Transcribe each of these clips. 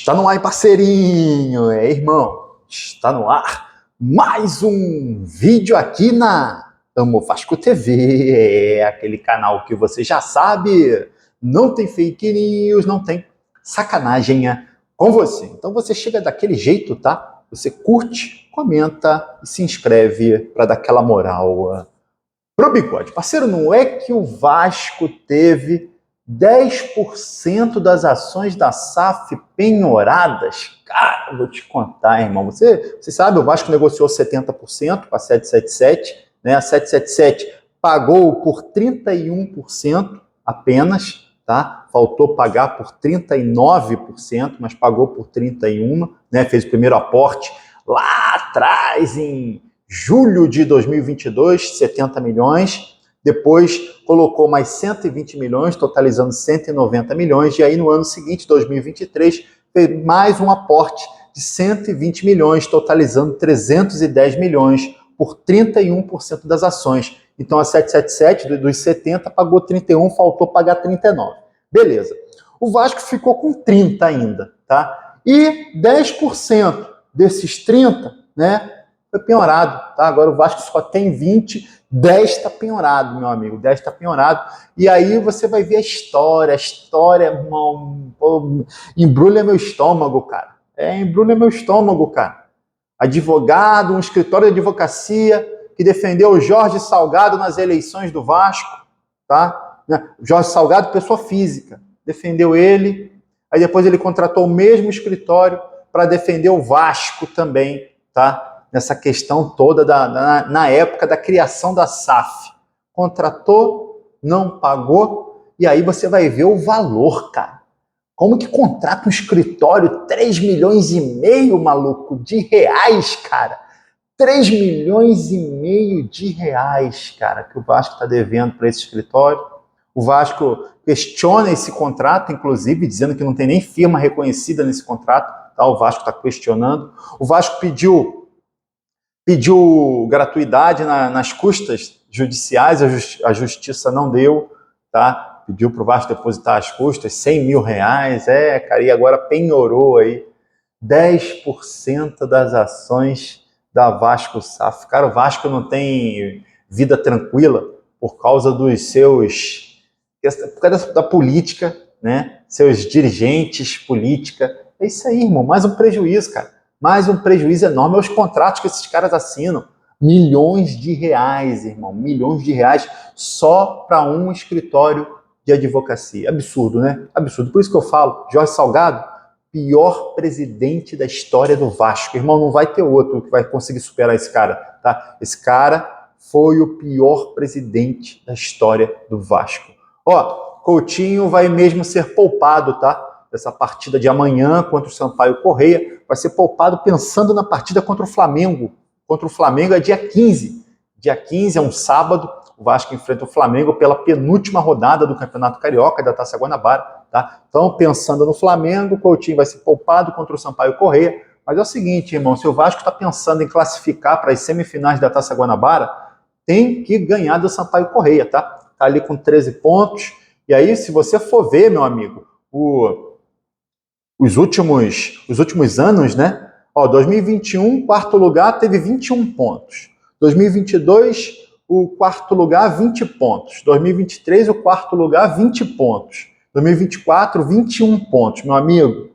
Está no ar, parceirinho, irmão, está no ar mais um vídeo aqui na Amo Vasco TV, aquele canal que você já sabe, não tem fake news, não tem sacanagem com você. Então você chega daquele jeito, tá? Você curte, comenta e se inscreve para dar aquela moral pro Bigode. Parceiro, não é que o Vasco teve 10% das ações da SAF penhoradas? Cara, vou te contar, irmão. Você sabe, o Vasco negociou 70% com a 777, né? A 777 pagou por 31% apenas, tá? Faltou pagar por 39%, mas pagou por 31%, né? Fez o primeiro aporte lá atrás, em julho de 2022, 70 milhões. Depois colocou mais 120 milhões, totalizando 190 milhões. E aí no ano seguinte, 2023, fez mais um aporte de 120 milhões, totalizando 310 milhões por 31% das ações. Então a 777, dos 70, pagou 31, faltou pagar 39. Beleza. O Vasco ficou com 30 ainda, tá? E 10% desses 30, né, foi penhorado, tá? Agora o Vasco só tem 20, 10 está penhorado, meu amigo, 10 está penhorado. E aí você vai ver a história, irmão, embrulha meu estômago, cara. Embrulha meu estômago, cara. Advogado, um escritório de advocacia que defendeu o Jorge Salgado nas eleições do Vasco, tá? Jorge Salgado, pessoa física, defendeu ele. Aí depois ele contratou o mesmo escritório para defender o Vasco também, tá? Nessa questão toda na época da criação da SAF. Contratou, não pagou, e aí você vai ver o valor, cara. Como que contrata um escritório 3 milhões e meio, maluco, de reais, cara? 3 milhões e meio de reais, cara, que o Vasco está devendo para esse escritório. O Vasco questiona esse contrato, inclusive, dizendo que não tem nem firma reconhecida nesse contrato. Tá? O Vasco está questionando. O Vasco pediu gratuidade nas custas judiciais, a justiça não deu, tá? Pediu para o Vasco depositar as custas, 100 mil reais, cara, e agora penhorou aí 10% das ações da Vasco SAF. Cara, o Vasco não tem vida tranquila por causa por causa da política, né? Seus dirigentes, política. É isso aí, irmão, mais um prejuízo, cara. Mais um prejuízo enorme aos contratos que esses caras assinam. Milhões de reais, irmão. Milhões de reais só para um escritório de advocacia. Absurdo, né? Absurdo. Por isso que eu falo, Jorge Salgado, pior presidente da história do Vasco. Irmão, não vai ter outro que vai conseguir superar esse cara, tá? Esse cara foi o pior presidente da história do Vasco. Coutinho vai mesmo ser poupado, tá? Dessa partida de amanhã contra o Sampaio Corrêa, vai ser poupado pensando na partida contra o Flamengo. Contra o Flamengo é dia 15. Dia 15 é um sábado, o Vasco enfrenta o Flamengo pela penúltima rodada do Campeonato Carioca, da Taça Guanabara, tá? Então, pensando no Flamengo, o Coutinho vai ser poupado contra o Sampaio Corrêa. Mas é o seguinte, irmão, se o Vasco está pensando em classificar para as semifinais da Taça Guanabara, tem que ganhar do Sampaio Corrêa, tá? Tá ali com 13 pontos. E aí, se você for ver, meu amigo, os últimos anos, né? 2021, quarto lugar, teve 21 pontos. 2022, o quarto lugar, 20 pontos. 2023, o quarto lugar, 20 pontos. 2024, 21 pontos. Meu amigo,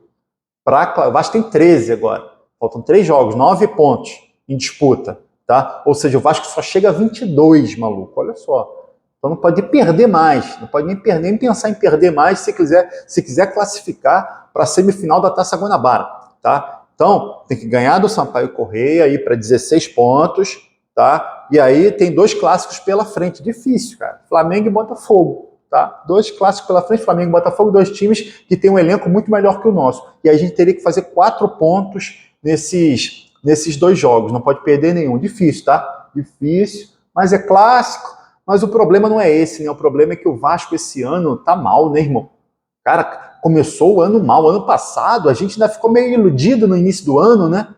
o Vasco tem 13 agora. Faltam 3 jogos, 9 pontos em disputa, tá? Ou seja, o Vasco só chega a 22, maluco. Olha só. Então não pode perder mais, não pode nem pensar em perder mais se quiser classificar para a semifinal da Taça Guanabara, tá? Então tem que ganhar do Sampaio Corrêa aí para 16 pontos, tá? E aí tem 2 clássicos pela frente, difícil, cara. Flamengo e Botafogo, tá? 2 clássicos pela frente, Flamengo e Botafogo, 2 times que têm um elenco muito melhor que o nosso. E aí a gente teria que fazer 4 pontos nesses 2 jogos, não pode perder nenhum. Difícil, tá? Difícil, mas é clássico. Mas o problema não é esse, né? O problema é que o Vasco esse ano tá mal, né, irmão? Cara, começou o ano mal. Ano passado, a gente ainda ficou meio iludido no início do ano, né?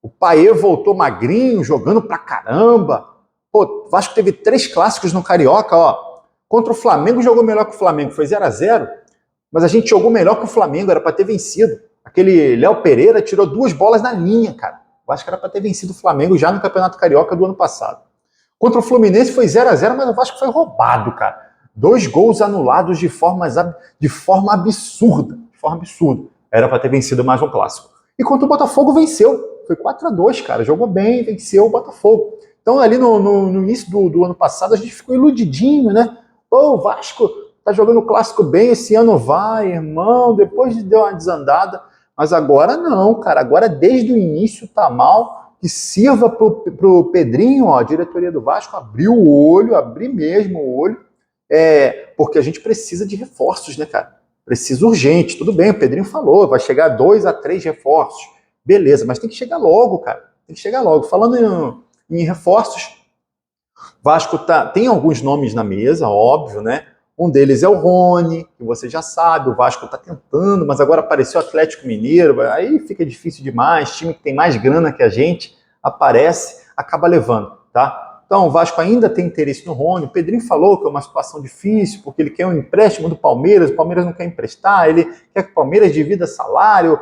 O Paê voltou magrinho, jogando pra caramba. Pô, o Vasco teve 3 clássicos no Carioca, ó. Contra o Flamengo, jogou melhor que o Flamengo. Foi 0-0, mas a gente jogou melhor que o Flamengo, era pra ter vencido. Aquele Léo Pereira tirou 2 bolas na linha, cara. O Vasco era para ter vencido o Flamengo já no Campeonato Carioca do ano passado. Contra o Fluminense foi 0-0, mas o Vasco foi roubado, cara. 2 gols anulados de forma absurda. De forma absurda. Era para ter vencido mais um clássico. E contra o Botafogo venceu. Foi 4-2, cara. Jogou bem, venceu o Botafogo. Então ali no início do ano passado a gente ficou iludidinho, né? Pô, o Vasco tá jogando o clássico bem, esse ano vai, irmão. Depois deu uma desandada. Mas agora não, cara. Agora desde o início tá mal. Que sirva pro Pedrinho, ó, a diretoria do Vasco abrir o olho, abrir mesmo o olho, porque a gente precisa de reforços, né, cara? Precisa urgente. Tudo bem, o Pedrinho falou, vai chegar a 2 a 3 reforços. Beleza, mas tem que chegar logo, cara. Tem que chegar logo. Falando em reforços, Vasco tem alguns nomes na mesa, óbvio, né? Um deles é o Rony, que você já sabe, o Vasco está tentando, mas agora apareceu o Atlético Mineiro, aí fica difícil demais, time que tem mais grana que a gente, aparece, acaba levando, tá? Então o Vasco ainda tem interesse no Rony, o Pedrinho falou que é uma situação difícil, porque ele quer um empréstimo do Palmeiras, o Palmeiras não quer emprestar, ele quer que o Palmeiras divida salário,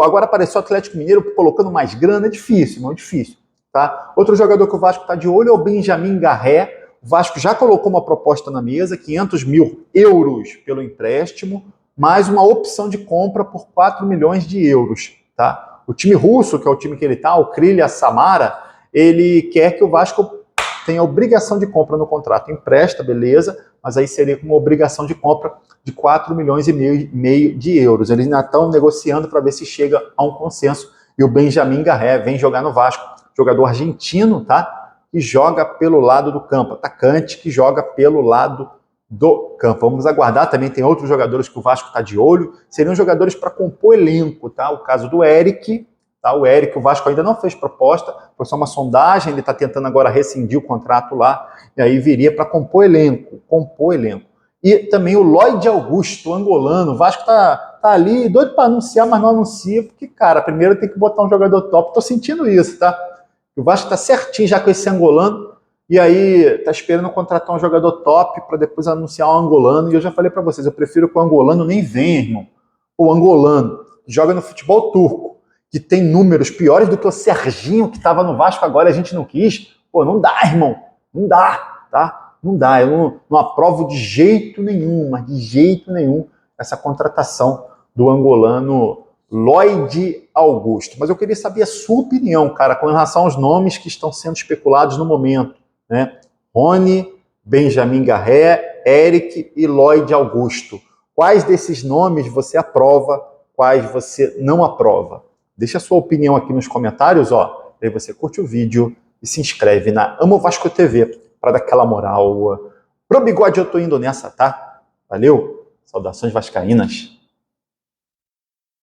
agora apareceu o Atlético Mineiro colocando mais grana, é difícil, irmão, é difícil, tá? Outro jogador que o Vasco está de olho é o Benjamin Garré. O Vasco já colocou uma proposta na mesa, 500 mil euros pelo empréstimo, mais uma opção de compra por 4 milhões de euros. Tá? O time russo, que é o time que ele está, o Krylia Samara, ele quer que o Vasco tenha obrigação de compra no contrato. Empresta, beleza, mas aí seria com uma obrigação de compra de 4 milhões e meio de euros. Eles ainda estão negociando para ver se chega a um consenso. E o Benjamin Garré vem jogar no Vasco, jogador argentino, tá? Que joga pelo lado do campo, atacante que joga pelo lado do campo. Vamos aguardar, também tem outros jogadores que o Vasco está de olho, seriam jogadores para compor elenco, tá? O caso do Eric, tá? O Eric, o Vasco ainda não fez proposta, foi só uma sondagem, ele está tentando agora rescindir o contrato lá, e aí viria para compor elenco. E também o Lloyd Augusto, o angolano, o Vasco tá ali doido para anunciar, mas não anuncia, porque, cara, primeiro tem que botar um jogador top, tô sentindo isso, tá? O Vasco está certinho já com esse angolano, e aí está esperando contratar um jogador top para depois anunciar um angolano. E eu já falei para vocês, eu prefiro que o angolano nem venha, irmão. O angolano joga no futebol turco, que tem números piores do que o Serginho, que estava no Vasco agora e a gente não quis. Pô, não dá, irmão. Não dá, tá? Não dá. Eu não aprovo de jeito nenhum, mas de jeito nenhum, essa contratação do angolano Lloyd Augusto. Mas eu queria saber a sua opinião, cara, com relação aos nomes que estão sendo especulados no momento, né? Rony, Benjamin Garré, Eric e Lloyd Augusto. Quais desses nomes você aprova, quais você não aprova? Deixa a sua opinião aqui nos comentários, ó. Aí você curte o vídeo e se inscreve na Amo Vasco TV para dar aquela moral. Pro bigode eu tô indo nessa, tá? Valeu? Saudações vascaínas.